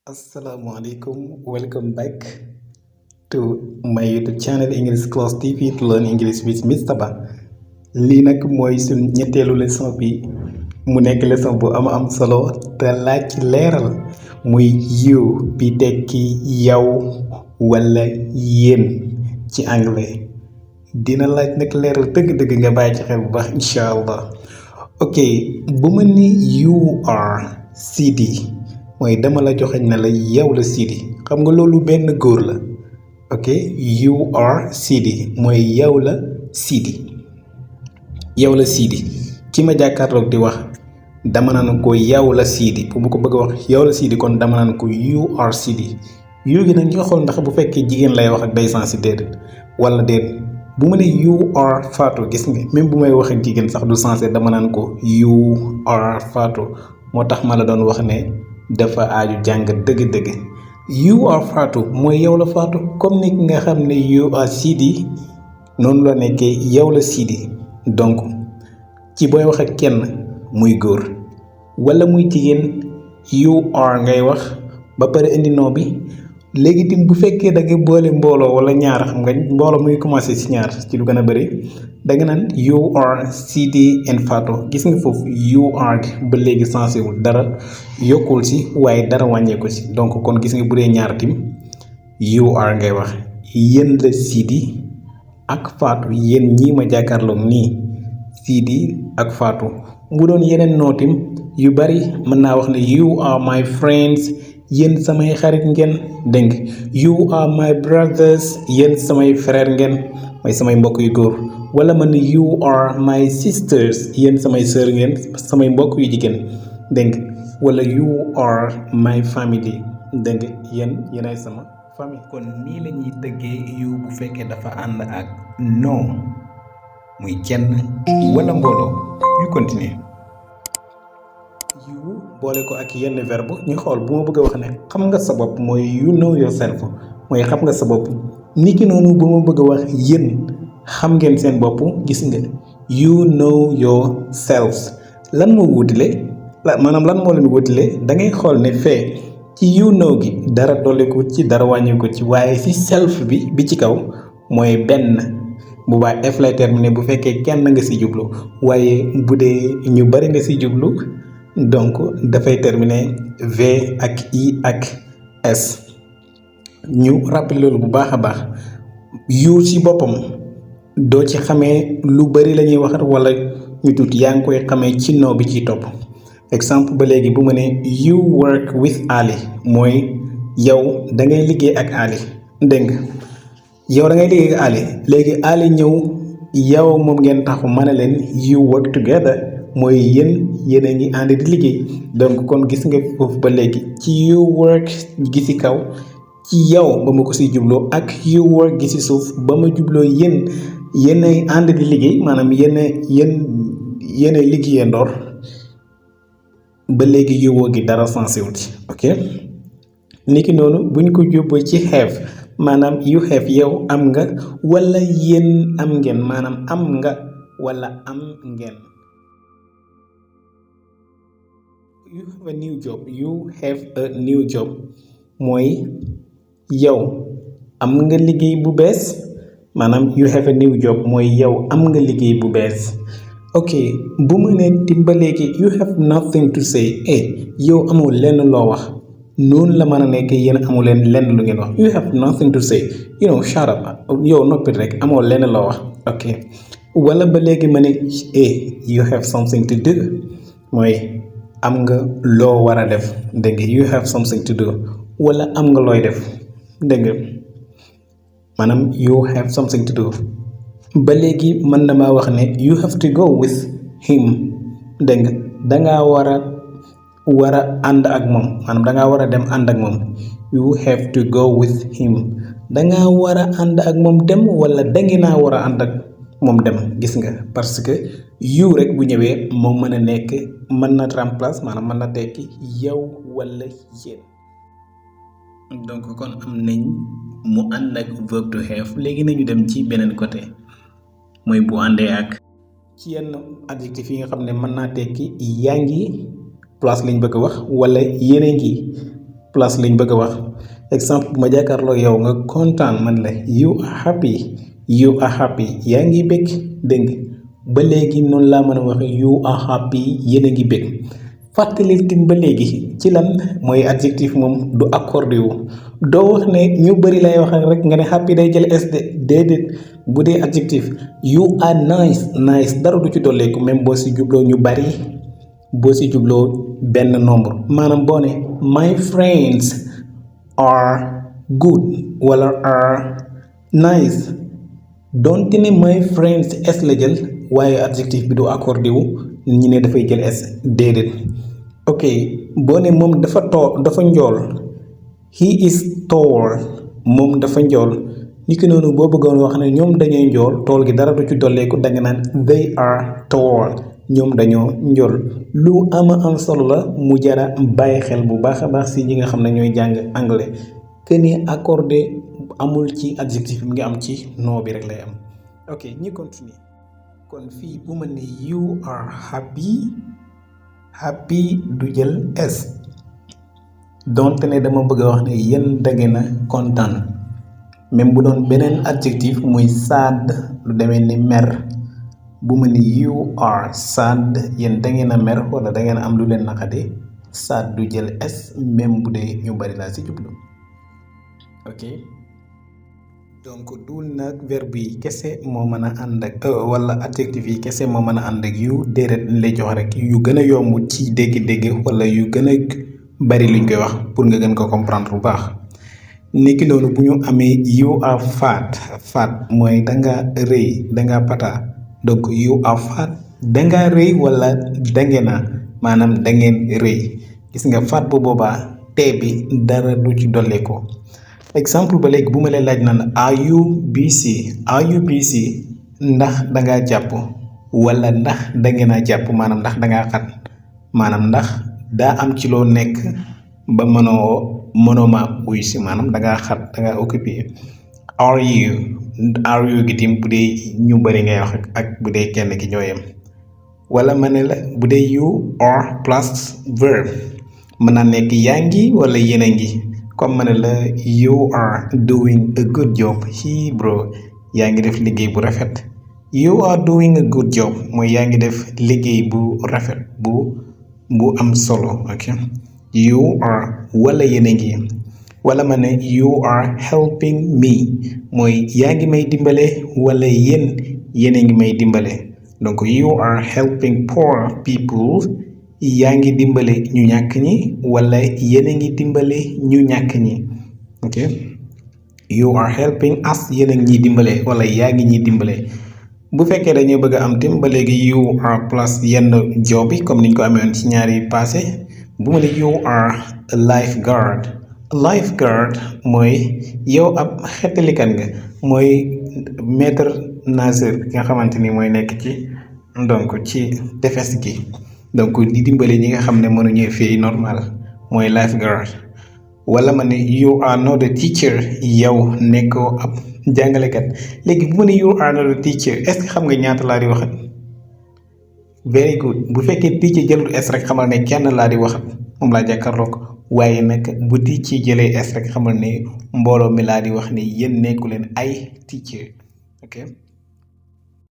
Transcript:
Assalamualaikum, welcome back to my YouTube channel English Class TV to learn English with Mr. Ba. lii nag mooy suñ ñetteelu leçon bi mu nekk leçon bu am solo te laaj ci leeral muy you bi tekki yow wala yéen ci anglais dina laaj nag leeral dëgg-dëgg nga bàyyi ci xel bu baax incha allah. ok bu ma ni you are Sidi mooy dama la joxeñ na la yow la Sidi xam nga loolu benn góor la. ok you are Sidi mooy yow la Sidi ki ma jàkkaarloog di wax dama naan ko yow la Sidi bu ma ko bëgg a wax yow la Sidi kon dama naan ko you are Sidi yu gi nag ñu xool ndax bu fekkee jigéen lay wax ak day sens si déedéet wala déedéet bu ma ne you are Fatou gis nga même bu may wax ak jigéen sax du sensé dama naan ko you are Fatou moo tax ma la doon wax ne dafa aaju jàng dëgg-dëgg you are Fatou mooy yow la Fatou comme ni nga xam ne you are Sidi noonu la nekkee yow la Sidi donc ci booy wax ak kenn muy góor wala muy jigéen you are ngay wax ba pare indi noo bi léegi tim bu fekkee da nga boole mbooloo wala ñaar xam nga mbooloo muy commencé ci ñaar ci lu gën a bëri da nga naan you are Sidi and Fatou gis nga foofu you are ba léegi sensé wul dara yokkul ci waaye dara wàññeeku ci donc kon gis nga bu dee ñaar tim you are ngay wax yéen la Sidi ak Fatou yéen ñii ma jàkkaarloog nii Sidi ak Fatou bu doon yeneen nootim yu bari mën naa wax ne you are my friends yéen samay xarit ngeen dégg you are my brothers yéen samay frère ngeen mooy samay mbokk yu góor wala man you are my sisters yéen samay sœur ngeen samay mbokk yu jigéen dégg wala you are my family dégg yéenay sama famille. kon nii la ñuy tëggee you bu fekkee dafa ànd ak non muy kenn wala mbooloo ñu continuer. you boole ko ak yenn verbe ñu xool bu ma bëgg a wax ne xam nga sa bopp mooy you know yourself mooy xam nga sa bopp niki noonu bu ma bëgg a wax yéen xam ngeen seen bopp gis nga you know yourselves lan moo wutile maanaam lan moo leen wutile da ngay xool ne fee ci you know gi dara dolliku ci dara wàññiku ci waaye ci self bi ci kaw mooy benn bu baax f lay terminé bu fekkee kenn nga ci jublu waaye bu dee ñu bari nga ci jublu donc dafay terminer v ak i ak s ñu rappelé loolu bu baax a baax yu ci boppam doo ci xamee lu bari la ñuy waxat wala ñu tuuti yaa ngi koy xamee ci noo bi ciy topp exemple ba léegi bu ma ne you work with Ali mooy yow da ngay liggéey ak Ali dégg nga yow da ngay liggéey ak Ali léegi Ali ñëw yow moom ngeen taxu mën a leen you work together mooy yéen a ngi ànd di liggéey donc kon gis nga foofu ba léegi ci you work gi ci kaw ci yow ba ma ko siy jubloo ak you work gi ci suuf ba ma jubloo yéen ay ànd di liggéey maanaam yéen ay liggéeyee ndoor ba léegi you work gi dara sensé wut ok niki noonu buñ ko jóbboo ci have maanaam you have yow am nga wala yéen am ngeen maanaam am nga wala am ngeen. you have a new job you have a new job mooy yow am nga liggéey bu bees maanaam you have a new job mooy yow am nga liggéey bu bees. ok bu ma nee timba léegi you have nothing to say yow amoo lenn loo wax noonu la mën a nekk yéen amoo leen lenn lu ngeen wax you have nothing to say shut up yow noppi rek amoo lenn loo wax ok wala ba léegi ma ne you have something to do mooy am nga loo war a def dégg nga you have something to do wala am nga looy def dégg nga maanaam you have something to do ba léegi mën na maa wax ne you have to go with him dégg nga dangaa war a ànd ak moom maanaam dangaa war a dem ànd ak moom you have to go with him dangaa war a ànd ak moom dem wala danginaa war a ànd ak moom dem gis nga parce que you rek bu ñëwee moom mën a nekk mën na remplace maanaam mën na tekki yow wala yéen donc kon am nañ mu ànd ak verb to have léegi nañu dem ci beneen côté mooy bu àndee ak ci yenn adjectif yi nga xam ne mën naa tekki yaa ngi place lañ bëgg a wax wala yéen a ngi plus lañ bëgg a wax exemple bu ma jàkkaarloo yow nga kontaan man la you are happy yaa ngi bëgg dégg nga ba léegi noonu laa mën a wax you are happy yéen a ngi bëgg fàttalil tin ba léegi ci lan mooy adjectif moom du accordé wu doo wax ne ñu bëri lay wax rek nga ne happy day jël s de déedéet bu dee adjectif you are nice dara du ci dolleeku même boo si jubloo ñu bari boo si jubloo benn nombre maanaam boo ne my friends are good wala are nice donte ne my friends s la jël waaye adjectif bi du accordé wu ñi ne dafay jël s déedéet ok boo ne moom dafa njool he is tall moom dafa njool ni ki noonu boo bëggoon wax ne ñoom dañuy njool tool gi dara du ci dolleeku danga naan they are tall ñoom dañoo njool lu ama am solo la mu jara bàyyi xel bu baax a baax si ñi nga xam ne ñooy jàng anglais que ni accordé amul ci adjectif bi nga am ci nom bi rek lay am ok ñi continue kon fii bu ma ne you are happy du jël s donte ne dama bëgg a wax ne yéen da ngeen a kontaan même bu doon beneen adjectif muy sad lu demee ni mer bu ma ne you are sad yéen da ngeen a mer wala da ngeen a am lu leen naqade sad du jël s même bu dee ñu bari laa si jublu ok donc du nag verbe yi kese moo mën a ànd ak wala adjectif yi kese moo mën a ànd ak yu déedéet lay jox rek yu gën a yomb ci dégg-dégg wala yu gën a bari luñ koy wax pour nga gën ko comprendre bu baax niki noonu bu ñu amee you are fat mooy danga rëy danga pata donc you are fat danga rëy wala dangena maanaam dangeen rëy gis nga fat bu boobaa tee bi dara du ci dollee ko exemple ba léegi bu ma leen laaj naan are you busy ndax dangaa jàpp wala ndax dangeen a jàpp maanaam ndax dangaa xat maanaam ndax daa am ci loo nekk ba mënoo ma wuy si maanaam dangaa xat dangaa occupé are you gi tim bu dee ñu bëri ngay wax ak bu dee kenn ki ñoo yem wala ma ne la bu dee you are plus verbe mën naa nekk yaa ngi wala yéen a ngi comme ma ne la you are doing a good job bro yaa ngi def liggéey bu rafet you are doing a good job mooy yaa ngi def liggéey bu rafet bu am solo ok you are wala yéen a ngi wala ma ne you are helping me mooy yaa ngi may dimbale wala yéen a ngi may dimbale donc you are helping poor people yaa ngi dimbale ñu ñàkk ñi wala yéen a ngi dimbale ñu ñàkk ñi ok you are helping us yéen a ngi ñuy dimbale wala yaa ngi ñuy dimbale bu fekkee dañuy bëgg a am tim ba léegi you are plus yenn job bi comme niñ ko amee woon ci ñaari passé bu ma ne you are a lifeguard mooy yow ab xettalikan nga mooy maître nageur nga xamante ni mooy nekk ci donc ci tefes gi donc di dimbale ñi nga xam ne mënuñu fii normal mooy lifeguard wala ma ne you are not a teacher yow nekkoo ab jàngalekat léegi bu ma ne you are not a teacher est-ce que xam nga ñaata laa di waxat very good bu fekkee teacher jëlul s rek xamal ne kenn laa di waxat moom laa jàkkaarloog waaye nag bu teacher jëlee s rek xamal ne mbooloo mi laa di wax ne yéen nekku leen ay teacher ok